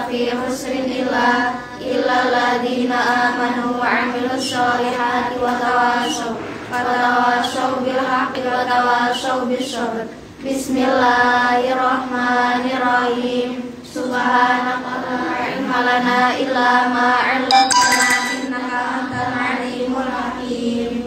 lafi khusrin illa alladziina aamanu wa 'amilus sholihati wa tawashaw bil haqqi wa tawashaw bis sabr. Bismillahirrahmanirrahim. Subhanaka la ilma lana illa ma 'allamtana innaka antal 'alimul hakim.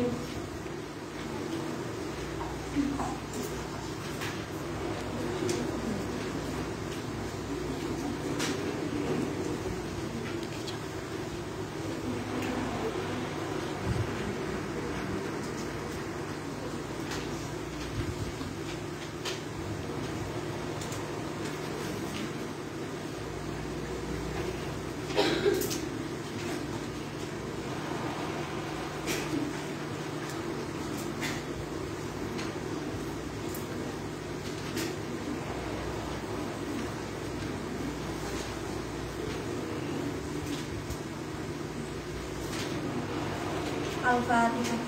Al-Fatihah.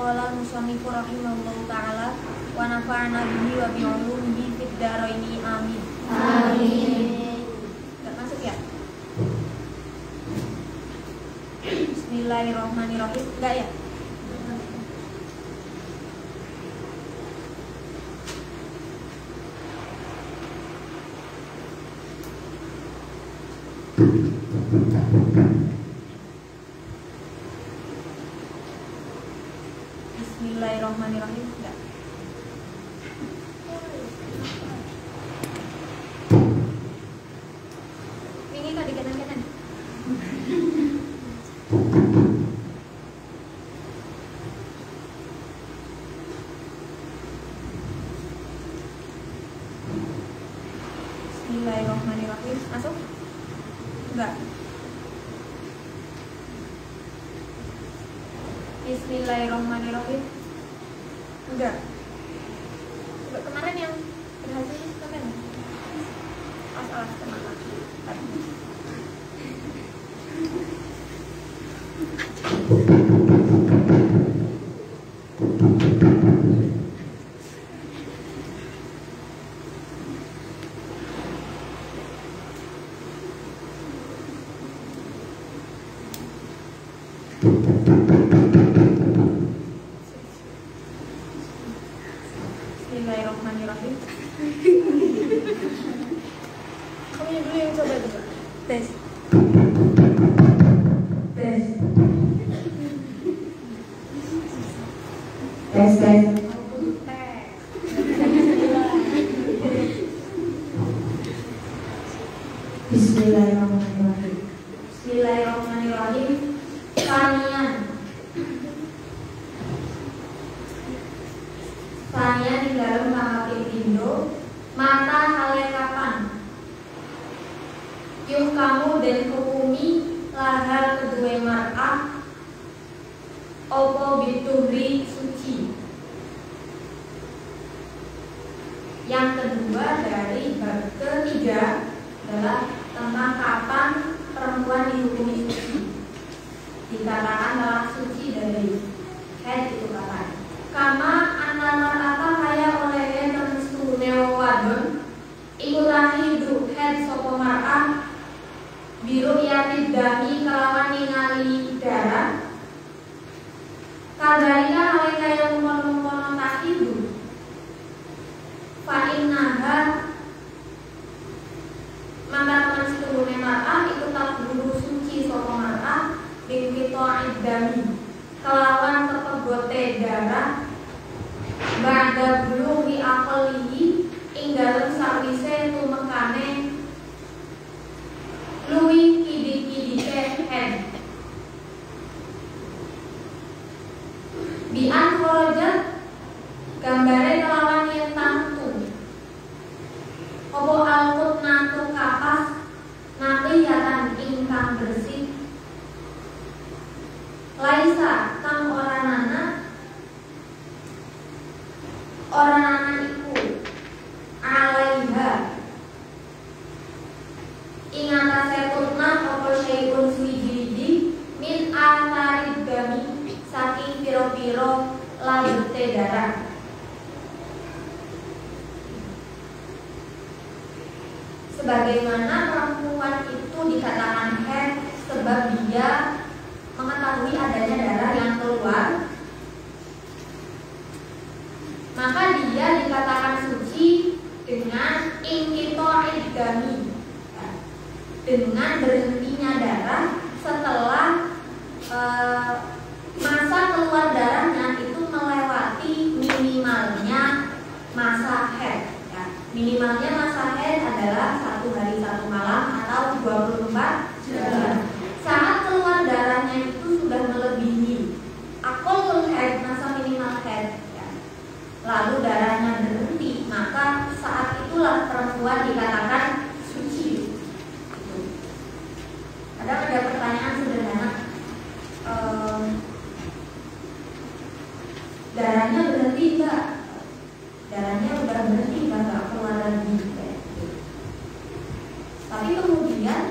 Qala musannifu rahimahullahu ta'ala wa nafa'ana bihi wa bi 'ulumihi fid dharaini amin. Amin. Enggak masuk ya? Bismillahirrahmanirrahim. Enggak ya? Bismillahirrahmanirrahim. Enggak. Ini kan di kanan-kanan. Bismillahirrahmanirrahim. Masuk? Enggak. Bismillahirrahmanirrahim. Enggak. Coba kemarin yang berhasil kemarin. Salah kemarin. Bismillahirrahmanirrahim. Kamu yang dulu yang coba juga. Tes. Tes. Tes. Bismillahirrahmanirrahim. Bismillahirrahmanirrahim. Sanian di dalam mangake pindo mata halekapan yuh kamu dan hukumi lahar kedua mar'ah opo bituhri suci. Yang kedua dari bab ketiga adalah tentang kapan perempuan dihukumi suci. Dikatakan telah suci dari haid itu kapan. Kama anal-mar'ata kaya oleh termestu newawadon ikutahi duhet sopo mar'ah biru yatid dami kelawan ningali darah kadalika oleh kaya mengkono-mengkono takidu fa'innaha maka teman setuhune mar'ah itu tak guru suci sopo mar'ah bingkito idami kelawan tepegote darah ba'da bulughi aqlihi ing dalem sawise tumekane luwih kidik-kidike hen bi an kharajat gambare kelawan yen tamtu apa alqut natu kapas naqiyatan ingkang bersih laisa kang ora nana sebagaimana perempuan itu dikatakan haid sebab dia mengetahui adanya darah yang keluar, maka dia dikatakan suci dengan inqita'id dami, dengan berhentinya darah setelah masa keluar darahnya itu melewati minimalnya masa haid. Minimalnya masa haid adalah 1 hari 1 malam atau 24 jam. Saat keluar darahnya itu sudah melebihi aqallul haid, masa minimal haid, lalu darahnya berhenti, maka saat itulah perempuan dikatakan suci. Kadang ada pertanyaan sederhana, darahnya berhenti enggak? Darahnya udah berhenti enggak keluar lagi? Tapi kemudian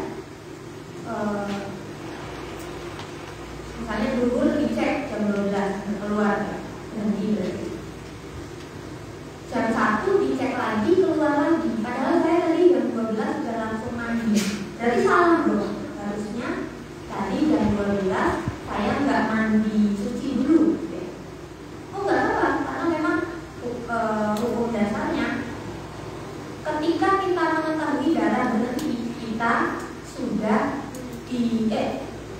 misalnya dulu dicek jam 12 keluar, berhenti berarti. Jam 1 dicek lagi, keluar lagi. Padahal saya tadi jam 12 sudah langsung mandi. Berarti salah dong. Harusnya tadi jam 12 saya nggak mandi suci dulu. Oh nggak apa-apa, karena memang hukum dasarnya ketika kita mengetahui darah berhenti, kita sudah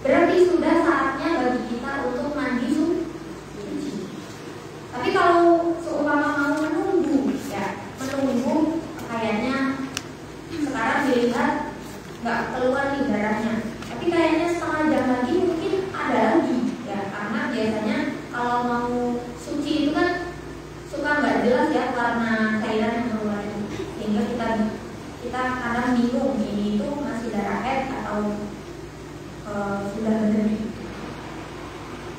berarti sudah saatnya bagi kita untuk mandi suci. Tapi kalau seumpama mau menunggu kayaknya sekarang dilihat nggak keluar nih darahnya, tapi kayaknya setengah jam lagi mungkin ada lagi ya, karena biasanya kalau mau suci itu kan suka nggak jelas ya warna cairan yang keluar, sehingga kita kadang bingung ini itu masih darah haid atau sudah berhenti.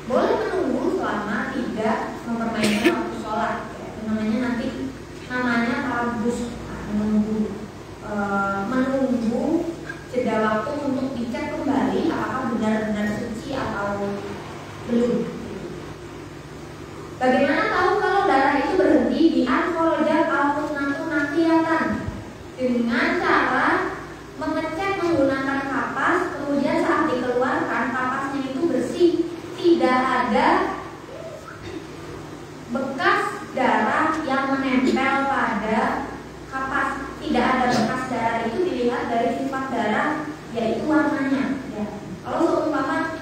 Boleh menunggu selama tidak mempermainkan waktu sholat, ya. Namanya tarabus, menunggu jeda waktu untuk dicek kembali apakah benar-benar suci atau belum. Bagaimana tahu kalau darah itu berhenti? Di anforoja al-musnatu nakiatan, dengan cara mengecek menggunakan kapas, kemudian saat dikeluarkan kapasnya itu bersih, tidak ada bekas darah yang menempel pada kapas. Tidak ada bekas darah itu dilihat dari sifat darah, yaitu warnanya ya. Kalau seumpama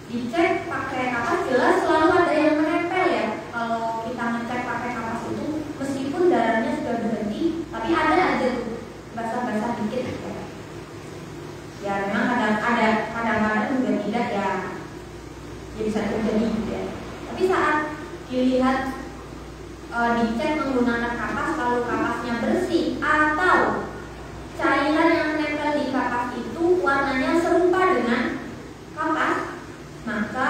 dicek pakai kapas, jelas selalu ada yang menempel ya. Kalau kita ngecek pakai kapas itu, meskipun darahnya sudah berhenti, tapi ada aja tuh basah-basah dikit ya. Ya memang kadang-kadang juga tidak ya, bisa terjadi ya. Tapi saat dilihat dicek menggunakan kapas, lalu kapasnya bersih atau cairan yang menempel di kapas itu warnanya serupa dengan kapas, maka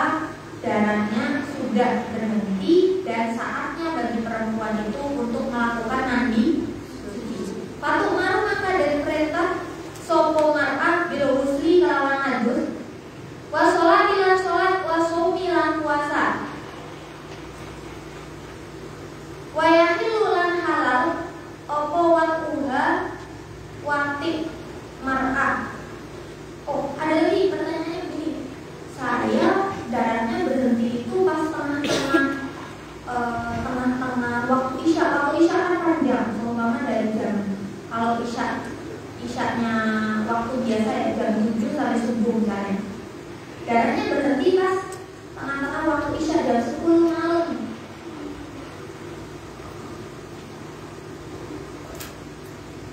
darahnya sudah berhenti dan saatnya bagi perempuan itu untuk melakukan mandi suci. Patuh maru maka dari perintah sopo mar'at bil husli kelawan najus, wa sholati lan sholat, wa shomi lan puasa, wa yahilu lan halal opo wakuha wati mar'at. Oh, ada lagi pertanyaannya begini. Saya darahnya berhenti itu pas tengah-tengah waktu isya. Waktu isya kan panjang, seumpama dari jam, kalau isyanya waktu biasa ya jam 7 sampai subuh misalnya. Darahnya berhenti pas tengah-tengah waktu isya jam 10 malam.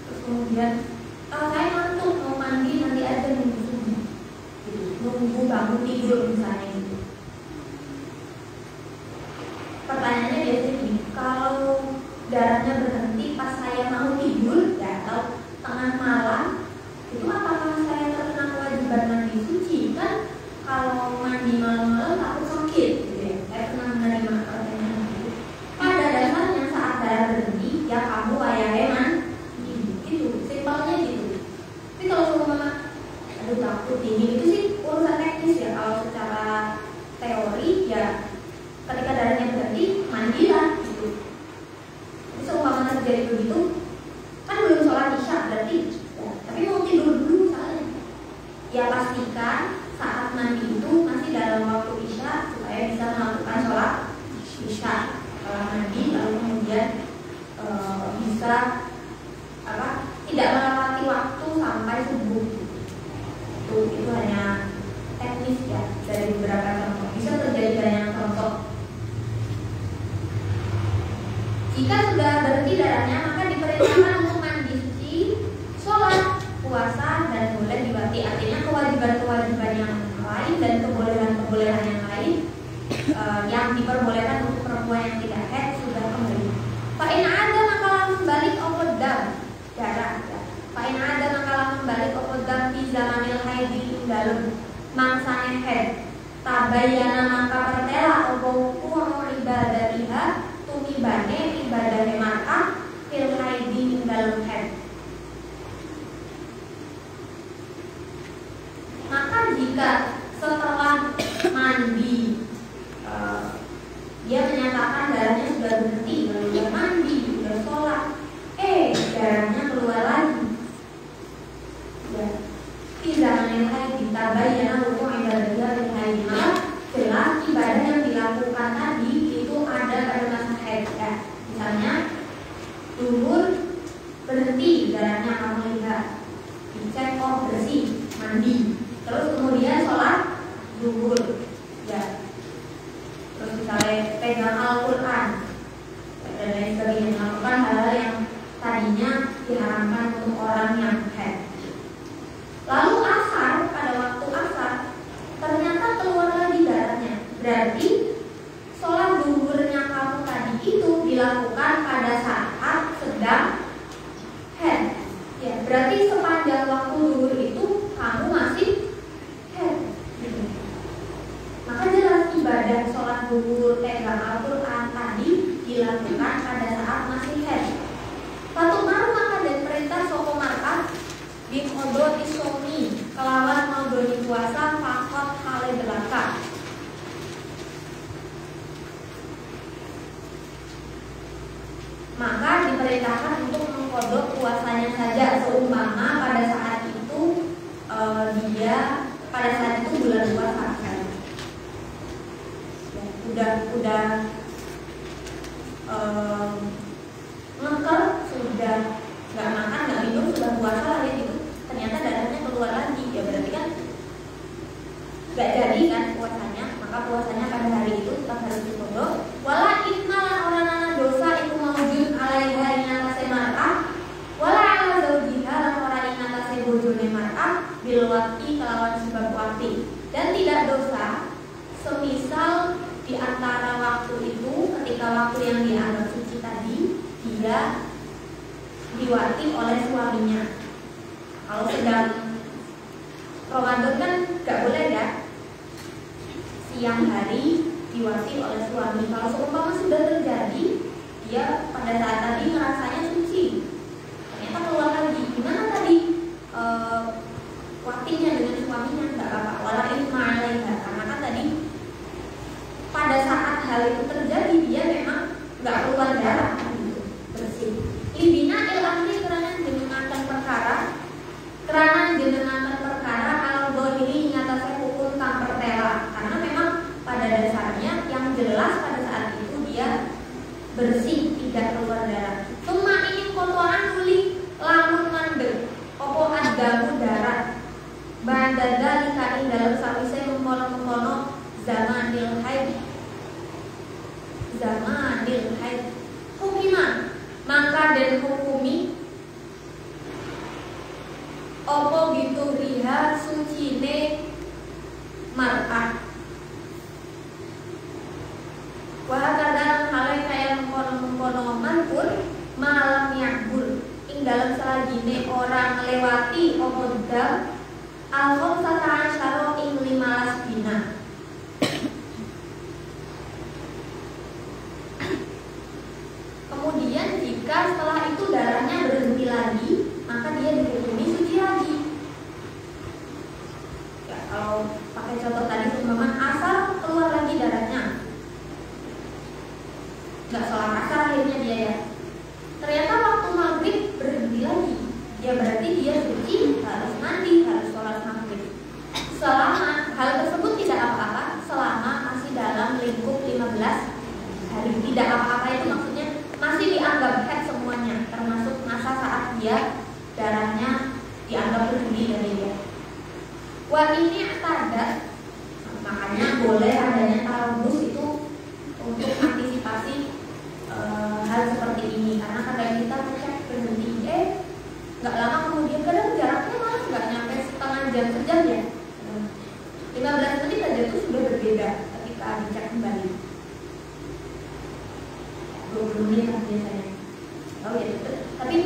Terus kemudian saya ngantuk mau mandi nanti aja nunggu subuh gitu. Nunggu bangun tidur misalnya gitu. Pertanyaannya biasanya gini, kalau darahnya berhenti pas saya mau tidur ya, atau tengah malam, itu apakah saya terkena kewajiban mandi suci? Kan kalau mandi malam-malam takut sakit gitu ya. Saya pernah menerima pertanyaan itu. Pada dasarnya saat darah berhenti ya kamu wayahnya mandi gitu, simpelnya gitu. Tapi kalau seumpama aduh takut ini, itu sih urusan teknis ya. Kalau secara teori ya ketika darahnya berhenti mandilah gitu. Jadi seumpama terjadi begitu kan belum sholat isya berarti ya. Tapi ya pastikan saat mandi itu masih dalam waktu isya supaya bisa melakukan sholat isya. Setelah mandi lalu kemudian bisa tidak melewati waktu sampai subuh. Itu hanya teknis ya dari beberapa contoh. Bisa terjadi banyak contoh. Jika sudah berhenti darahnya, maka diperintahkan untuk mandi suci, sholat, puasa, dan boleh diwati. Artinya kewajiban-kewajiban yang lain dan kebolehan-kebolehan yang lain yang diperbolehkan untuk perempuan yang tidak haid sudah kembali. Fa'in ada makalah membalik opodam darah. Fa'in ada makalah membalik opodam di zamanil haid di dalam mangsane haid. Tabayana maka pertela opo kuang ibadatiha tumibane ibadane mar'ah fil haid di dalam haid. Maka jika setelah mandi dia menyatakan darahnya sudah berhenti, lalu dia mandi, sudah sholat, darahnya keluar lagi. Ya, tidak menilai ditabayana hukum ibadah dan haid. Maka jelas ibadah yang dilakukan tadi itu ada pada masa haid. Ya, misalnya zuhur berhenti, darahnya kamu lihat, dicek bersih, mandi. Terus kemudian sholat zuhur, ya. Terus misalnya pegang Al-Quran dan lain sebagainya, melakukan hal-hal yang tadinya diharamkan untuk orang yang haid. Lalu asar, pada waktu asar ternyata keluar lagi darahnya. Berarti sholat zuhurnya kamu tadi itu dilakukan pada saat sedang haid. Ya, berarti sepanjang waktu zuhur itu kamu masih haid. Maka jelas ibadah sholat zuhur, pegang Al-Quran tadi dilakukan pada saat masih haid. Satu maru maka dan perintah soko mar'at bikodo isomi kelawan maudoni puasa fakot hale belaka. Maka diperintahkan untuk mengkodok puasanya saja, seumpama pada saat itu dia pada saat itu bulan puasa kan. Ya, udah ngeker, sudah nggak makan, nggak minum, sudah puasa lagi gitu, ternyata darahnya keluar lagi, ya berarti kan nggak jadi kan puasanya. Maka puasanya pada hari itu tetap harus dikodok. Wala ikmalan orang-orang dosa itu maujud alaiha ingatase mar'ah wala ala zaujiha lan orang ingatase bojone mar'ah bil waqti kelawan sebab waktu. Dan tidak dosa semisal di antara waktu itu, ketika waktu yang dianggap suci tadi, dia diwati oleh suaminya. Kalau sedang Ramadan kan nggak boleh ya siang hari diwati oleh suami. Kalau seumpama sudah terjadi, dia pada saat tadi merasanya suci, ternyata keluar lagi, gimana tadi watinya dengan suaminya? Nggak apa-apa. Wala isma'alaiha, karena kan tadi pada saat hal itu terjadi dia memang nggak keluar darah, gitu, bersih. Libina ilahli kerana jenengakan perkara kalau dohiri ingatasi hukum kang pertela, karena memang pada dasarnya yang jelas pada saat itu dia bersih, tidak keluar darah. Cuma ini kotoran uli lamun mandeg opo adamu darat bandada likain dalam sawise mengkono-mengkono zamanil haid hukiman, maka dan hukumi opo gitu riha sucine mar'ah. Wah kadang hal kayak mengkono-mengkono pun malam yakbul ing dalam salajine orang melewati opo dam alhom sataan syaro ing 15 dina. Kemudian jika setelah itu darahnya berhenti lagi, maka dia dihukumi suci lagi. Ya, kalau pakai contoh tadi seumpama asar keluar lagi darahnya, nggak sholat asar akhirnya dia ya. Ternyata waktu maghrib berhenti lagi, ya berarti dia suci, harus mandi, harus sholat maghrib. Wah ini tadat, makanya boleh adanya tarabus itu untuk antisipasi hal seperti ini, karena kadang kita ngecek berhenti, nggak lama kemudian kadang jaraknya malah nggak nyampe setengah jam sejam ya, 15 menit aja tuh sudah berbeda ketika dicek kembali. 20 menit lah biasanya. Oh ya, tapi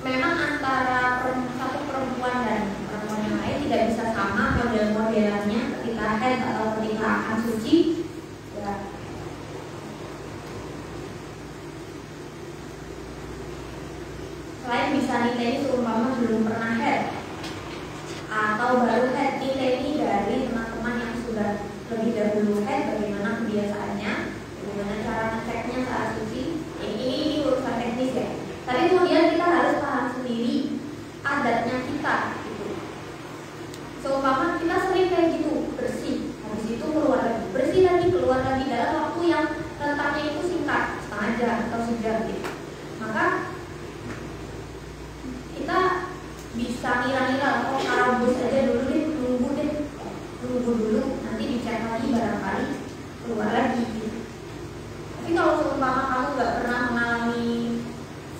memang antara satu perempuan dan perempuan yang lain tidak bisa sama model-modelannya ketika haid atau ketika akan suci. Ya. Selain bisa nilai seumpama belum pernah haid atau baru haid, nilai dari teman-teman yang sudah lebih dahulu haid, bagaimana kebiasaannya, bagaimana cara ngeceknya saat suci. Ini urusan teknis ya. Tapi kemudian kita harus paham sendiri adatnya kita gitu. Seumpama kita sering kayak gitu, bersih, habis itu keluar lagi, bersih lagi, keluar lagi dalam waktu yang rentangnya itu singkat, setengah jam atau sejam gitu. Maka kita bisa ngira-ngira, oh tarabus aja dulu deh, nunggu dulu, nanti dicek lagi barangkali keluar lagi gitu. Tapi kalau seumpama kamu nggak pernah mengalami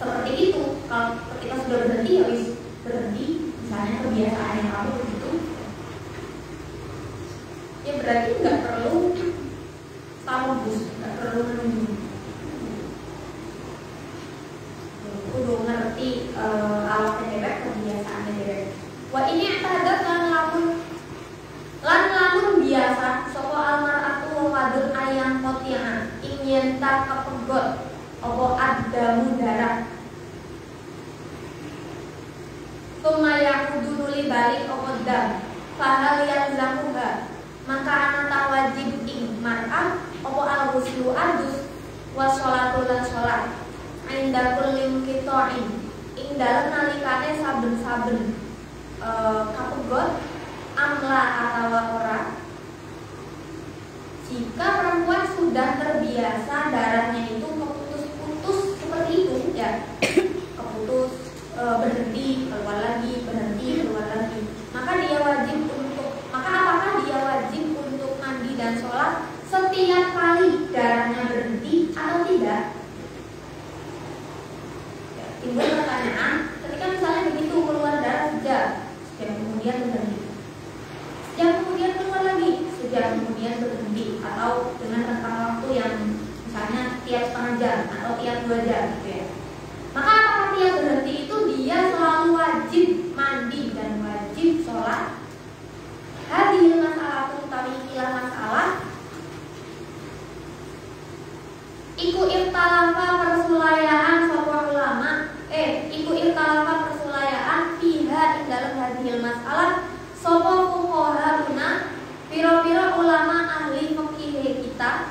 seperti itu, kalau ketika sudah berhenti habis berhenti, misalnya kebiasaan yang kamu begitu, ya berarti nggak perlu tarabus, nggak perlu menunggu. Kudu ngerti awak bebek, kebiasaan bebek. Wah ini ada lan lamun biasa soko almaratu wadun ayam kotian ingin tak kepegot opo ada mudarat kumaya kudu nuli balik opo dam fahal yang zakuha maka anata wajib ing mar'ah opo al-huslu adus wasolatul lan sholat inda kullim kito'in ing dalem nalikane saben-saben kapegot amla atau ora. Jika perempuan sudah terbiasa darahnya itu keputus-putus seperti itu ya, keputus berhenti keluar lagi, berhenti keluar lagi, maka apakah dia wajib untuk mandi dan sholat setiap kali darahnya berhenti atau tidak? Timbul pertanyaan, ketika misalnya begitu keluar darah sejam kemudian berhenti, sejam kemudian keluar lagi, sejam kemudian berhenti, atau dengan rentang waktu yang misalnya tiap setengah jam atau tiap 2 jam gitu ya. Maka apakah tiap berhenti itu dia selalu wajib mandi dan wajib sholat? Hadil masalah utawi ikilah masalah iku irtalafa persulayaan sapa ulama iku irtalafa persulayaan fiha ing dalam hadil masalah sapa fuqahauna pira-pira ulama ahli fikih kita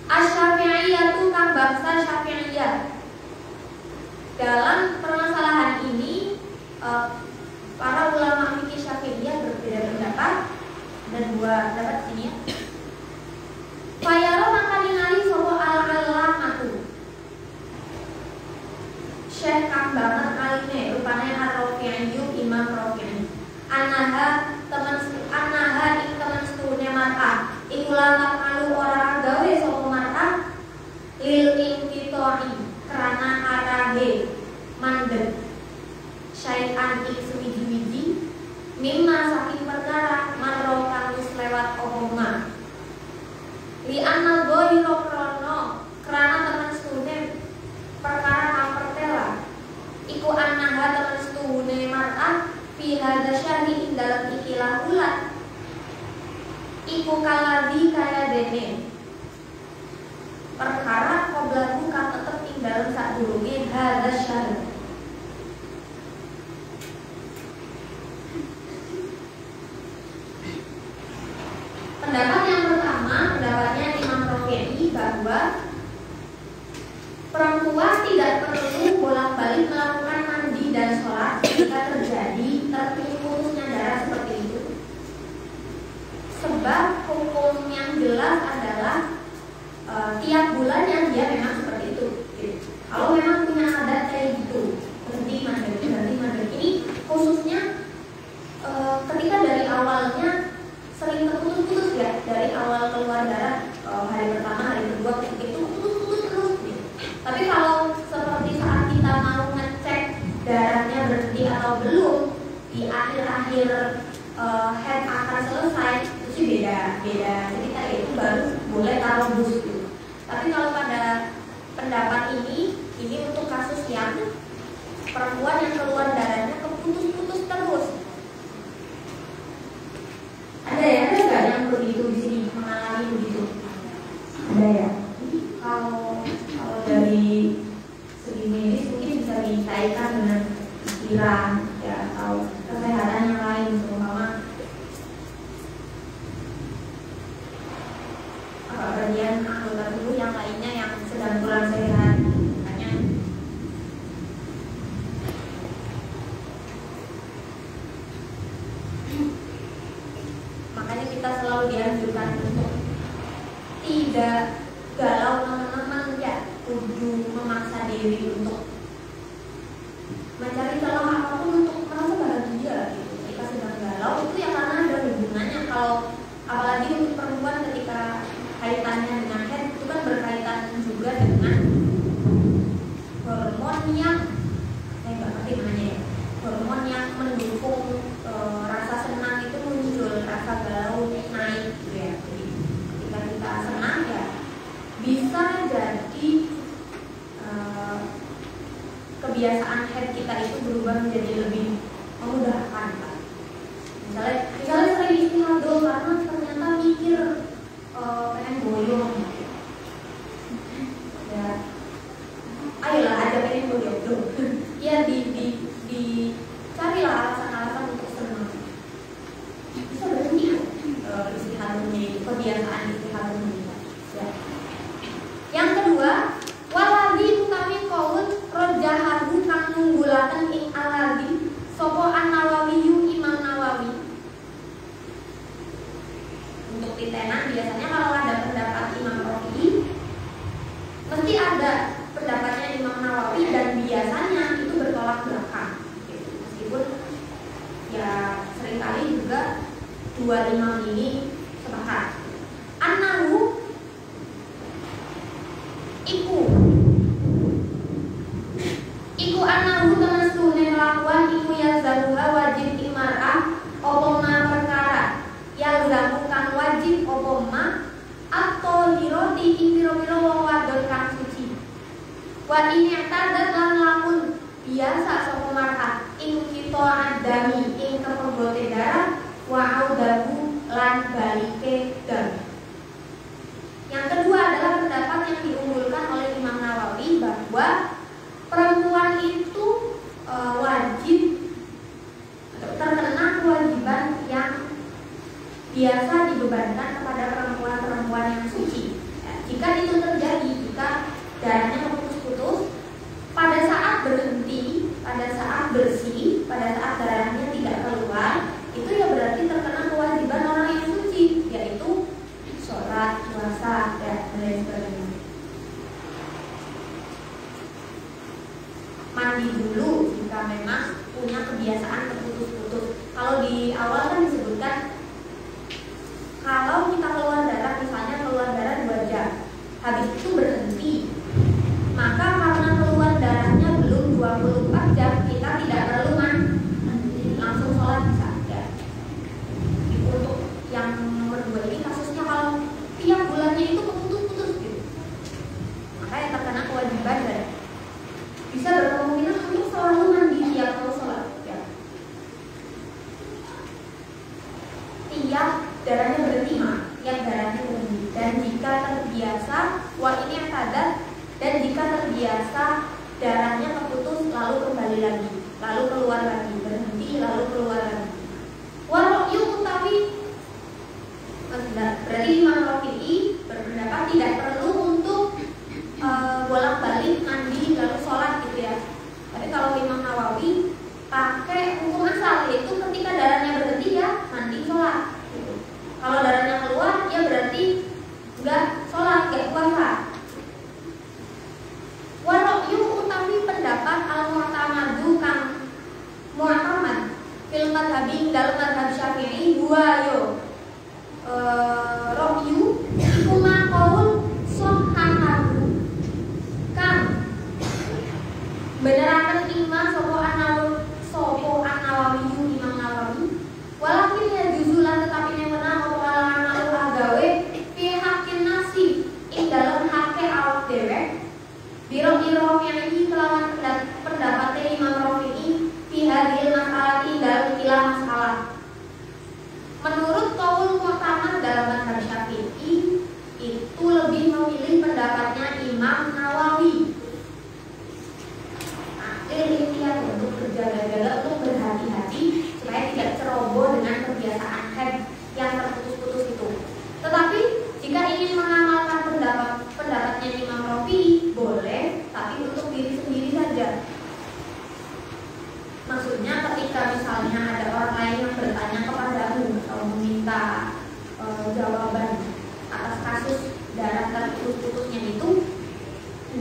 asy-syafi'iyatu kang bangsa Syafi'iyah. Dalam permasalahan ini para ulama fikih Syafi'iyah berbeda pendapat dan 2 pendapat sini ya. Fayaro maka ningali sapa al-allamatu Syekh kang banget aline rupane Ar-Rafi'i Imam Rafi'i anaha ing temen setune mar'ah iku lamang alu ora gawe sapa mar'ah lil inqitoi karena arahe mandeg syai'an ing suwiji-wiji mimma saking perkara marro kang wis lewat oma li anal goiro krono karena temen setune perkara kang pertela iku anaha temen setune mar'ah fi hadza syahri ing dalam ikilah bulan iku kaladi kaya dene perkara qoblahu kang tetep ing dalam sadurunge hadza syahri. Pendapat yang pertama, pendapatnya Imam Rafi'i bahwa perempuan tidak perlu bolak-balik melakukan mandi dan sholat jika terjadi terputusnya darah seperti itu. Sebab hukum yang jelas adalah tiap bulannya dia memang seperti itu. Kalau memang punya adat kayak gitu, akhir-akhir head akan selesai itu sih beda cerita, itu baru boleh taruh bus gitu. Tapi kalau pada pendapat ini untuk kasus yang perempuan yang keluar darahnya keputus-putus terus. Ada nggak yang begitu di sini, mengalami begitu? Ada ya. Kalau dari segi medis mungkin bisa dikaitkan dengan pikiran ya, atau kesehatan yang lain, terutama bagian anggota tubuh yang lainnya yang sedang kurang sehat. Makanya kita selalu dianjurkan untuk tidak galau teman-teman ya, kudu memaksa diri untuk mencari celah apapun untuk merasa bahagia gitu. Ketika sedang galau itu ya karena ada hubungannya. Kalau apalagi untuk perempuan ketika kaitannya dengan head itu kan berkaitan juga dengan hormon yang saya nggak ngerti namanya ya, hormon yang mendukung rasa senang itu muncul, rasa galau naik gitu ya. Jadi ketika kita senang ya bisa jadi kebiasaan head kita itu berubah menjadi lebih memudahkan Pak. Misalnya sering istirahat dulu karena ternyata mikir pengen boyong ya, ayolah aja pengen boyong tuh ya, carilah alasan-alasan untuk senang, bisa berhenti istirahat dulu, kebiasaan istirahat dulu ya. Yang kedua, waladi utawi kaun rojahahu kang nunggulaken ing aladi sapa an-Nawawi Imam Nawawi. Untuk titenan biasanya kalau ada pendapat Imam Rafi'i mesti ada pendapatnya Imam Nawawi, dan biasanya itu bertolak belakang meskipun ya seringkali juga dua imam ini sepakat. An-Nahu Iku anahu temestune lakuan iku yalzamuha wajib imar'ah opo ma perkara yalzamu kang wajib opo ma atau hiroti ing piro-piro wong wadon kang suci. Wa ini tadat lan lamun biasa sopo mar'ah ing kita adami ing kepenggote darah wa audahu lan balike dam. Yang kedua adalah pendapat yang diunggulkan oleh Imam Nawawi bahwa perempuan itu wajib terkena kewajiban yang biasa dibebankan kepada perempuan-perempuan yang suci. Jika itu terjadi, jika darahnya putus-putus, pada saat berhenti, pada saat bersih, pada saat darahnya tidak keluar, itu ya berarti terkena kewajiban orang yang suci, yaitu sholat, puasa, dan lain sebagainya. Mandi dulu jika memang punya kebiasaan terputus-putus. Kalau di awal kan disebutkan kalau kita keluar darah, misalnya keluar darah 2 jam, habis itu berhenti, maka karena keluar darahnya belum 24 jam, kita tidak perlu mandi, langsung sholat bisa ya. Untuk yang nomor 2 ini kasusnya kalau tiap bulannya itu keputus-putus gitu, maka yang terkena kewajiban dan bisa berkemungkinan untuk selalu mandi tiap kalau sholat ya. Tiap darahnya berhenti tiap darahnya berhenti, dan jika terbiasa ini yang padat, dan jika terbiasa darahnya keputus lalu kembali lagi, lalu keluar lagi, berhenti lalu keluar lagi. Walau utawi berarti Imam Rafi'i berpendapat tidak perlu untuk bolak-balik mandi lalu sholat gitu ya. Tapi kalau Imam Nawawi pakai hukum asal, yaitu ketika darahnya berhenti ya mandi sholat gitu. Kalau darahnya keluar ya berarti enggak sholat, enggak puasa. Waro'yu utawi pendapat al-mu'tamadu kang mu'tamad fil madhabi dalam madhab Syafi'i huwa yo ro'yu iku maqaul sohanahu kang beneraken imam sopo an-Nawawi Imam Nawawi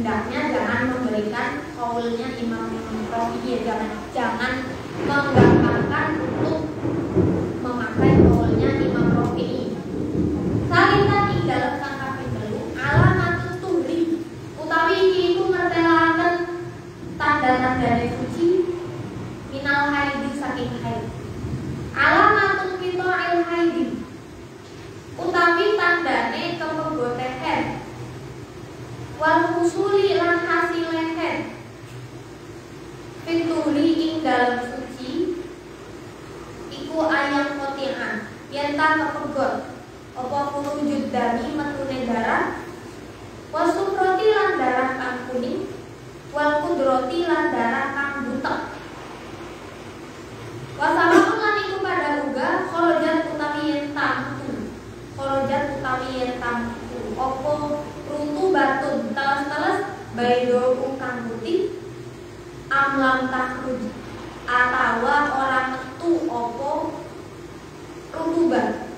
hendaknya jangan memberikan kaulnya Imam Rafi'i, jangan menggampangkan untuk memakai kaulnya Imam Rafi'i. Salita ing dalam kang kaping 3 alamatut tuhri utawi iki iku mertelaken tanda-tandane suci minal haidi saking haid. Alamatut qita'il haidi utawi tandane kepegotehen wal husuli lan hasilehen fituli ing dalam suci iku ayam kotian yen ta kepegot apa wujud dami metune darah wasufroti lan darah kang kuning wal kudroti lan darah kang butek wasalamun lan iku pada uga kholojat utawi yen tamtu kholojat utawi yen tamtu apa rutu batun teles-teles baido kang putih amlam takhruj atawa orang metu apa rutubat.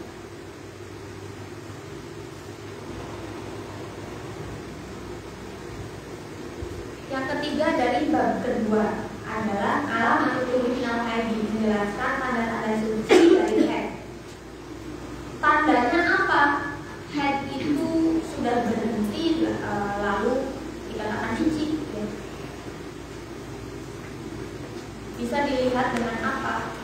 Yang ketiga dari bab kedua adalah alamat minal haid, menjelaskan tanda-tanda suci dari haid. Tandanya apa? Haid itu sudah berhenti lalu dikatakan suci. Ya. Bisa dilihat dengan apa?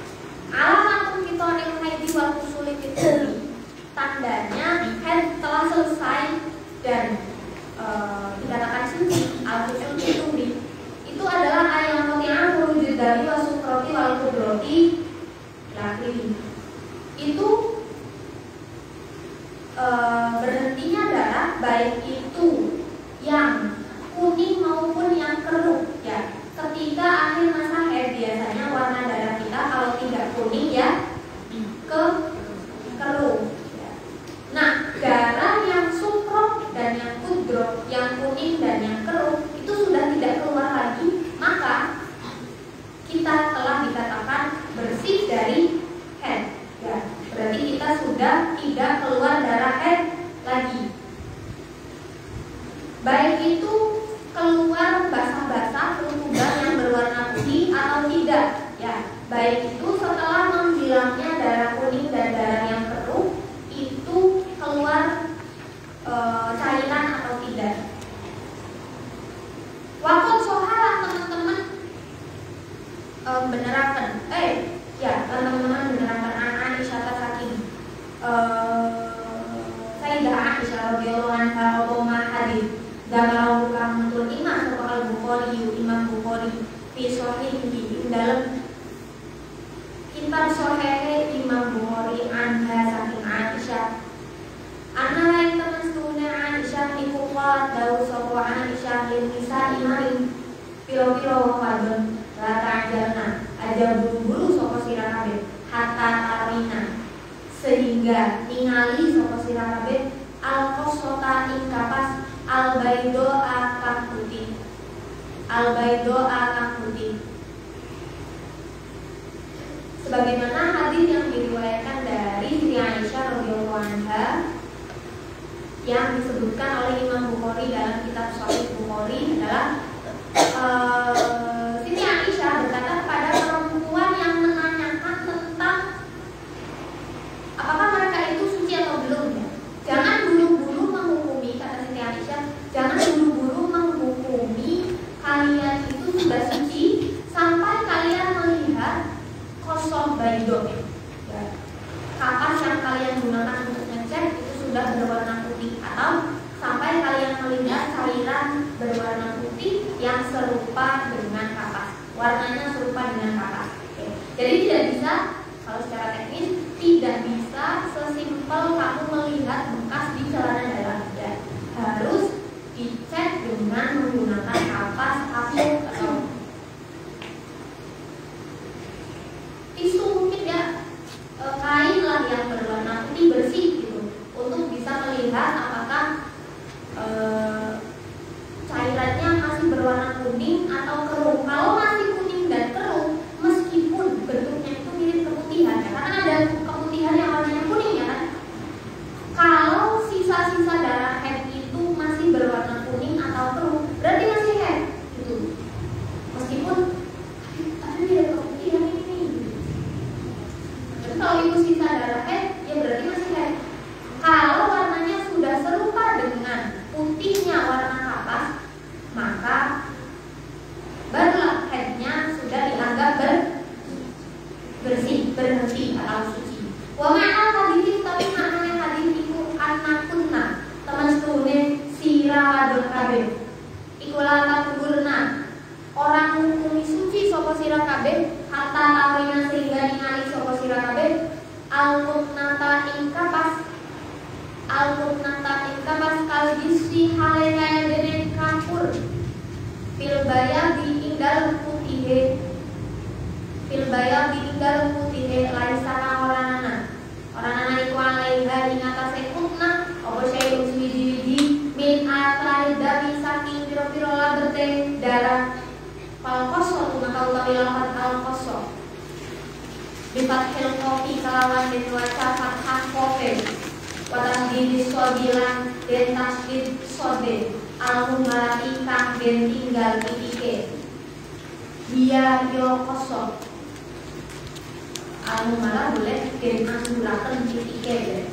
Alamat qita'il haid wal husuli fitri. Tandanya haid telah selesai dan dikatakan suci. Al-husul itu adalah ayam kotian wujud dari wasukroti wal kudroti lakri. Itu berhentinya darah baik itu yang kuning maupun yang keruh ya. Ketika akhir masa haid biasanya warna darah kita kalau tidak kuning ya ke keruh ya. Nah, darah yang sukro dan yang kudro, yang kuning dan yang keruh itu sudah tidak keluar lagi, maka kita telah dikatakan bersih dari haid ya. Berarti kita sudah tidak keluar darah haid lagi. Baik itu keluar basah-basah rutuban yang berwarna putih atau tidak ya. Baik itu setelah menghilangnya darah kuning dan darah yang keruh itu keluar cairan atau tidak. Waktu sohalan teman-teman benerakan teman-teman benerakan Aisyah saking Sayyidah Aisyah radhiyallahu anha wa hadis Damalahu kang mentul Imam Al-Bukhari Imam Bukhari fi sahihi dalam kitab sahih Imam Bukhari anha saking Aisyah ana lain teman setune Aisyah iku kuat dawu sapa Aisyah lin nisa imarin piro-piro wadon la ta'jalna aja buru-buru sapa sira kabeh hatta tarina sehingga ningali sapa sira kabeh al-qasata ing kapas al-baido akang putih sebagaimana hadis yang diriwayatkan dari Sri Aisyah radhiyallahu anha yang disebutkan oleh Imam Bukhari dalam kitab Sahih Bukhari adalah Siti Aisyah berkata kepada perempuan yang menanyakan tentang apakah mereka itu suci atau belum ya. Jangan buru-buru menghukumi, kata Siti Aisyah, jangan buru-buru menghukumi kalian itu sudah suci sampai kalian melihat kosong baido ya. Kapas yang kalian gunakan untuk ngecek itu sudah berwarna putih atau sampai kalian melihat cairan berwarna putih yang serupa dengan kapas, warnanya serupa dengan kapas. Oke. Jadi tidak bisa, kalau secara teknis tidak bisa sesimpel kamu melihat bekas di celana dalam ya. Harus dicek dengan menggunakan kapas atau tisu mungkin ya, kain lah yang berwarna putih bersih gitu untuk bisa melihat apakah cairannya masih berwarna kuning atau keruh. Kalau masih kuning dan keruh, meskipun bentuknya itu mirip keputihan ya, karena ada keputihan yang warnanya kuning ya kan. Kalau sisa-sisa darah haid itu masih berwarna kuning atau keruh, berarti bersih, berhenti atau suci. Wa ma'al hadits tapi maknane hadits iku anakunna teman sedune sira wadon kabeh. Iku lata kuburna orang hukumi suci sapa sira kabeh hatta tawina sehingga ningali sapa sira kabeh al-mutnata ingkapas kalbisi hale kaya dene kapur pilbaya di ingdal putihe laisa orang-orang iku alaiha ing atase kutna apa syai'un suwiji-wiji min athari dami saking pira-pira labete darah falqoso maka utawi lafaz alqoso bifathil qofi kalawan den waca fathah qofe wa tasdid sodilan den tasdid sode al-mumarati kang den tinggal titike dia yo qoso al-mumarah boleh den asuraken titike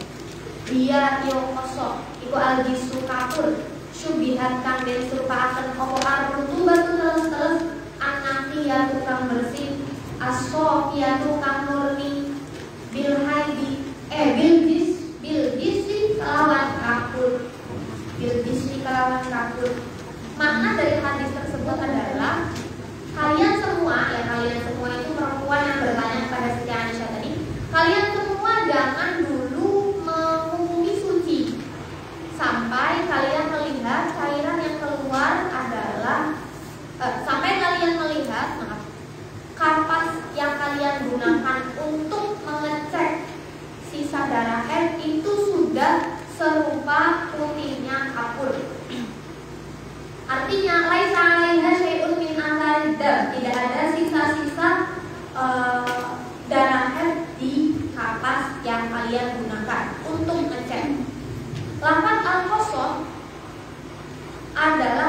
dia yo qoso iku al-jisu kapur syubihat kang den serupaaken apa arrutu batu terus-terus anaknya tukang bersih as-sofiyatu kang murni bil haidi kalawan kapur. Makna dari hadis tersebut adalah kalian semua itu perempuan yang bertanya kepada Siti Aisyah tadi, kalian semua jangan dulu menghukumi suci sampai kalian melihat cairan yang keluar adalah kapas yang kalian gunakan untuk mengecek sisa darah haid itu sudah serupa putihnya kapur. Artinya laisa 'alaiha syai'un min atharid dam, tidak ada sisa-sisa darah haid di kapas yang kalian gunakan untuk ngecek. Lafaz al-qasam adalah